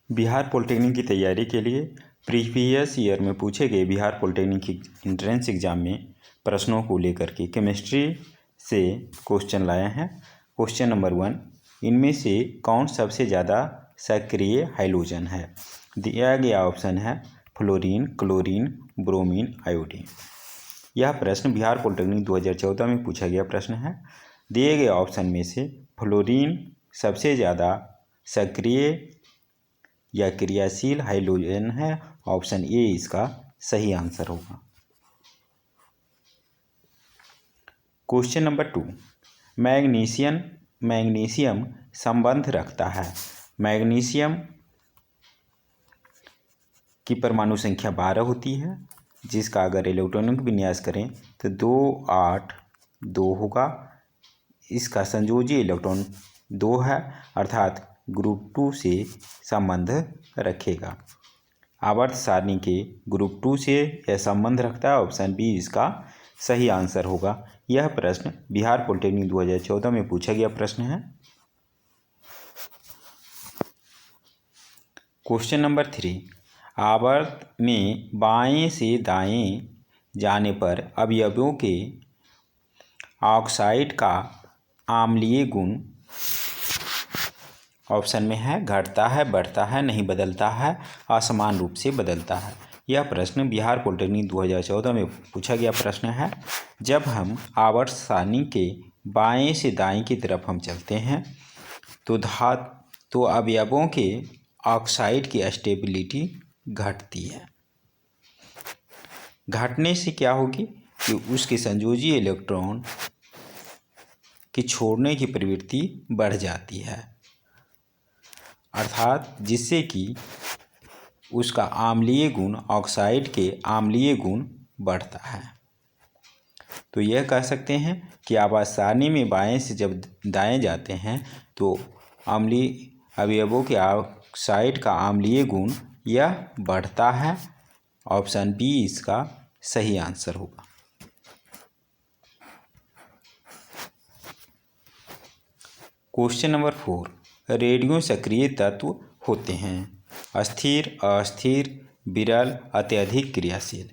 Bihar polytechnic की तैयारी के लिए प्रीवियस ईयर में पूछे गए बिहार पॉलिटेक्निक एंट्रेंस एग्जाम में प्रश्नों को लेकर के केमिस्ट्री से क्वेश्चन लाए हैं। क्वेश्चन नंबर 1, इनमें से कौन सबसे ज़्यादा सक्रिय हाइड्रोजन है? दिया गया ऑप्शन है फ्लोरीन, क्लोरीन, ब्रोमीन, आयोडीन। यह प्रश्न बिहार पॉलिटेक्निक 2014 में पूछा गया प्रश्न है। दिए गए ऑप्शन में से फ्लोरीन सबसे ज़्यादा सक्रिय या क्रियाशील हाइड्रोजन है। ऑप्शन ए इसका सही आंसर होगा। क्वेश्चन नंबर 2, मैग्नीशियम संबंध रखता है। मैग्नीशियम की परमाणु संख्या 12 होती है, जिसका अगर इलेक्ट्रॉनिक विन्यास करें तो 2 8 2 होगा। इसका संयोजी इलेक्ट्रॉन 2 है, अर्थात ग्रुप 2 से संबंध रखेगा। आवर्त सारणी के ग्रुप 2 से यह संबंध रखता है। ऑप्शन बी इसका सही आंसर होगा। यह प्रश्न बिहार पॉलिटेक्निक 2014 में पूछा गया प्रश्न है। क्वेश्चन नंबर 3, आवर्त में बाएं से दाएं जाने पर अवयवों के ऑक्साइड का अम्लीय गुण ऑप्शन में है घटता है, बढ़ता है, नहीं बदलता है, असमान रूप से बदलता है। यह प्रश्न बिहार पॉलिटेक्निक 2014 में पूछा गया प्रश्न है। जब हम आवर्त सारणी के बाएं से दाएं की तरफ हम चलते हैं तो अवयवों के ऑक्साइड की स्टेबिलिटी घटती है। घटने से क्या होगी कि उसके संयोजी इलेक्ट्रॉन की छोड़ने की प्रवृत्ति बढ़ जाती है, अर्थात जिससे कि उसका अम्लीय गुण, ऑक्साइड के अम्लीय गुण बढ़ता है। तो यह कह सकते हैं कि आवर्त सारणी में बाएं से जब दाएं जाते हैं तो अम्लीय अवयवों के ऑक्साइड का अम्लीय गुण यह बढ़ता है। ऑप्शन बी इसका सही आंसर होगा। क्वेश्चन नंबर 4, रेडियो सक्रिय तत्व होते हैं। अस्थिर, अस्थिर, विरल, अत्यधिक क्रियाशील।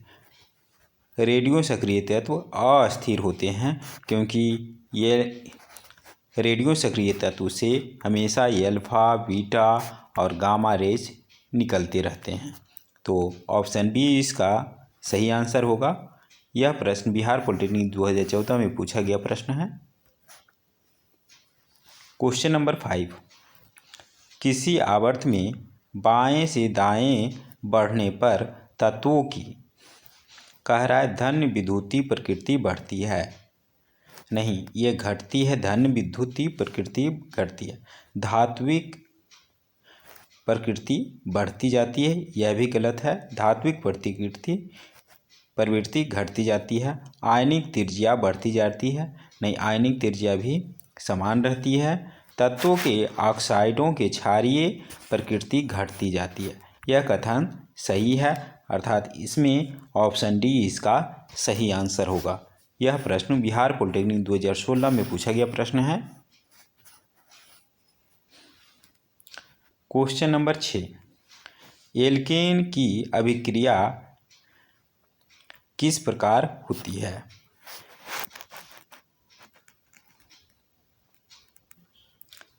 रेडियो सक्रिय तत्व अस्थिर होते हैं क्योंकि ये रेडियो सक्रिय तत्व से हमेशा अल्फा, बीटा और गामा रेज निकलते रहते हैं। तो ऑप्शन बी इसका सही आंसर होगा। यह प्रश्न बिहार पॉलिटेक्निक 2014 में पूछा गया प्रश्न है। क्वेश्चन नंबर 5, किसी आवर्त में बाएं से दाएं बढ़ने पर तत्वों की कह रहा है धन विद्युतीय प्रकृति बढ़ती है। नहीं, ये घटती है। धन विद्युतीय प्रकृति घटती है। धात्विक प्रकृति बढ़ती जाती है, यह भी गलत है। धात्विक प्रवृत्ति घटती जाती है। आयनिक त्रिज्या बढ़ती जाती है। नहीं, आयनिक त्रिज्या भी समान रहती है। तत्वों के ऑक्साइडों के क्षारीय प्रकृति घटती जाती है। यह कथन सही है, अर्थात इसमें ऑप्शन डी इसका सही आंसर होगा। यह प्रश्न बिहार पॉलिटेक्निक 2016 में पूछा गया प्रश्न है। क्वेश्चन नंबर 6, एल्केन की अभिक्रिया किस प्रकार होती है?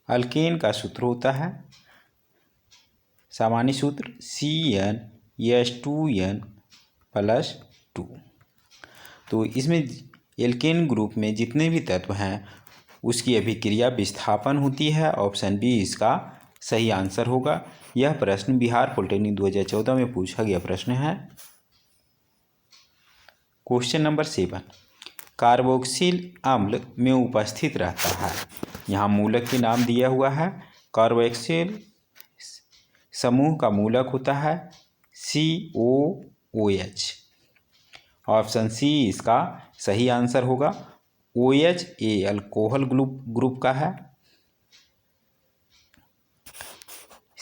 अल्केन का सूत्र होता है, सामान्य सूत्र CnH2n+2। तो इसमें एल्केन ग्रुप में जितने भी तत्व हैं उसकी अभिक्रिया विस्थापन होती है। ऑप्शन बी इसका सही आंसर होगा। यह प्रश्न बिहार पॉलिटेक्निक 2014 में पूछा गया प्रश्न है। क्वेश्चन नंबर 7, कार्बोक्सिल अम्ल में उपस्थित रहता है। यहाँ मूलक के नाम दिया हुआ है। कार्बोक्सिल समूह का मूलक होता है COOH। ऑप्शन सी इसका सही आंसर होगा। OH ये अल्कोहल ग्रुप का है।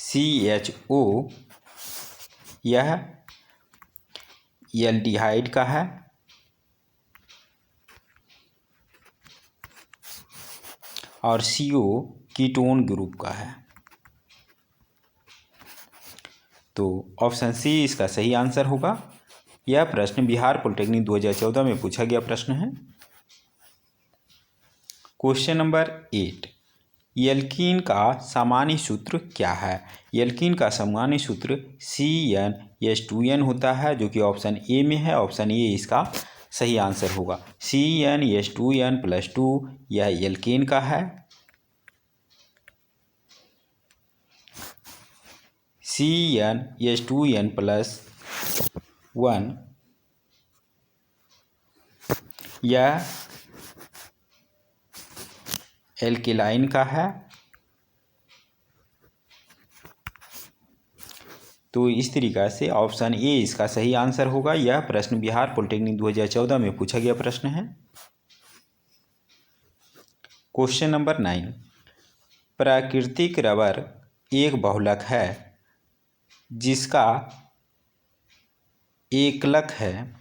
CHO यह एल्डिहाइड का है। और CO कीटोन ग्रुप का है। तो ऑप्शन सी इसका सही आंसर होगा। यह प्रश्न बिहार पॉलिटेक्निक 2014 में पूछा गया प्रश्न है। क्वेश्चन नंबर 8, एल्कीन का सामान्य सूत्र क्या है? एल्कीन का सामान्य सूत्र CnH2n होता है, जो कि ऑप्शन ए में है। ऑप्शन ए इसका सही आंसर होगा। CnH2n+2 यह एल्कीन का है। CnH2n+1 यह एल्केलाइन का है। तो इस तरीक़ा से ऑप्शन ए इसका सही आंसर होगा। यह प्रश्न बिहार पॉलिटेक्निक 2014 में पूछा गया प्रश्न है। क्वेश्चन नंबर 9, प्राकृतिक रबर एक बहुलक है जिसका एकलक है।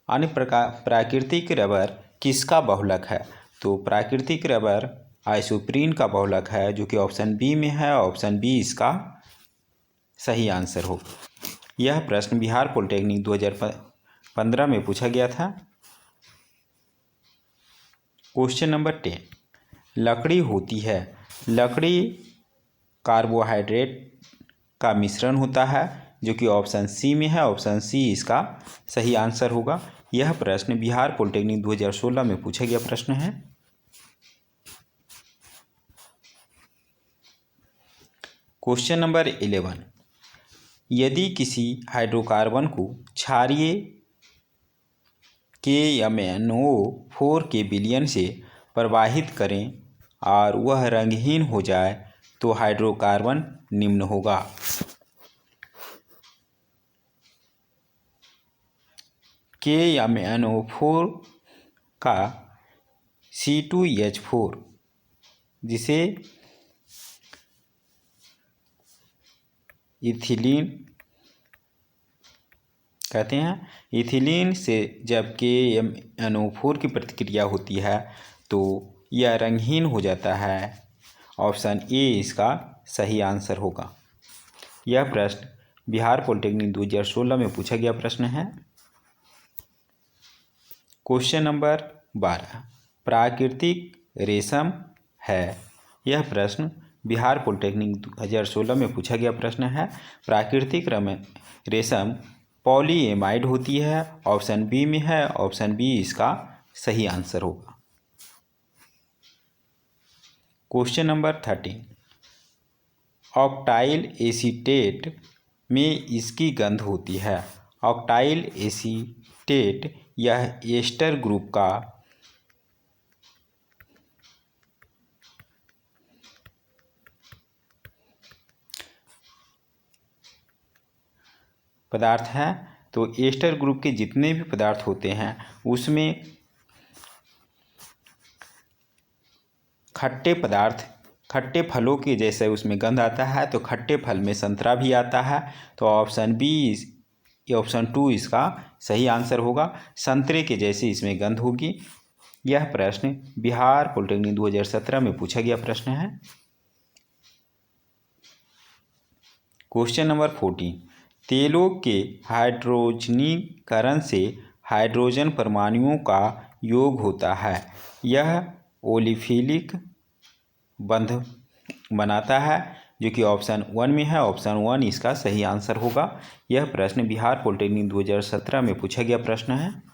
अन्य प्रकार प्राकृतिक रबर किसका बहुलक है? तो प्राकृतिक रबर आइसोप्रीन का बहुलक है, जो कि ऑप्शन बी में है। ऑप्शन बी इसका सही आंसर हो। यह प्रश्न बिहार पॉलिटेक्निक 2015 में पूछा गया था। क्वेश्चन नंबर 10, लकड़ी होती है। लकड़ी कार्बोहाइड्रेट का मिश्रण होता है, जो कि ऑप्शन सी में है। ऑप्शन सी इसका सही आंसर होगा। यह प्रश्न बिहार पॉलिटेक्निक 2016 में पूछा गया प्रश्न है। क्वेश्चन नंबर 11, यदि किसी हाइड्रोकार्बन को क्षारीय KMnO4 के विलयन से प्रवाहित करें और वह रंगहीन हो जाए तो हाइड्रोकार्बन निम्न होगा। KMnO4 का C2H4 जिसे इथिलीन कहते हैं। इथिलीन से जब KMnO4 की प्रतिक्रिया होती है तो यह रंगहीन हो जाता है। ऑप्शन ए इसका सही आंसर होगा। यह प्रश्न बिहार पॉलिटेक्निक 2016 में पूछा गया प्रश्न है। क्वेश्चन नंबर 12, प्राकृतिक रेशम है। यह प्रश्न बिहार पॉलिटेक्निक 2016 में पूछा गया प्रश्न है। प्राकृतिक रेशम पॉलीएमाइड होती है। ऑप्शन बी में है। ऑप्शन बी इसका सही आंसर होगा। क्वेश्चन नंबर 13, ऑक्टाइल एसीटेट में इसकी गंध होती है। ऑक्टाइल एसीटेट यह एस्टर ग्रुप का पदार्थ है। तो एस्टर ग्रुप के जितने भी पदार्थ होते हैं उसमें खट्टे फलों के जैसे उसमें गंध आता है। तो खट्टे फल में संतरा भी आता है। तो ऑप्शन बी ऑप्शन 2 इसका सही आंसर होगा। संतरे के जैसे इसमें गंध होगी। यह प्रश्न बिहार पॉलिटेक्निक 2017 में पूछा गया प्रश्न है। क्वेश्चन नंबर 14, तेलों के हाइड्रोजनीकरण से हाइड्रोजन परमाणुओं का योग होता है। यह ओलिफिलिक बंध बनाता है, जो कि ऑप्शन 1 में है। ऑप्शन 1 इसका सही आंसर होगा। यह प्रश्न बिहार पॉलिटेक्निक 2017 में पूछा गया प्रश्न है।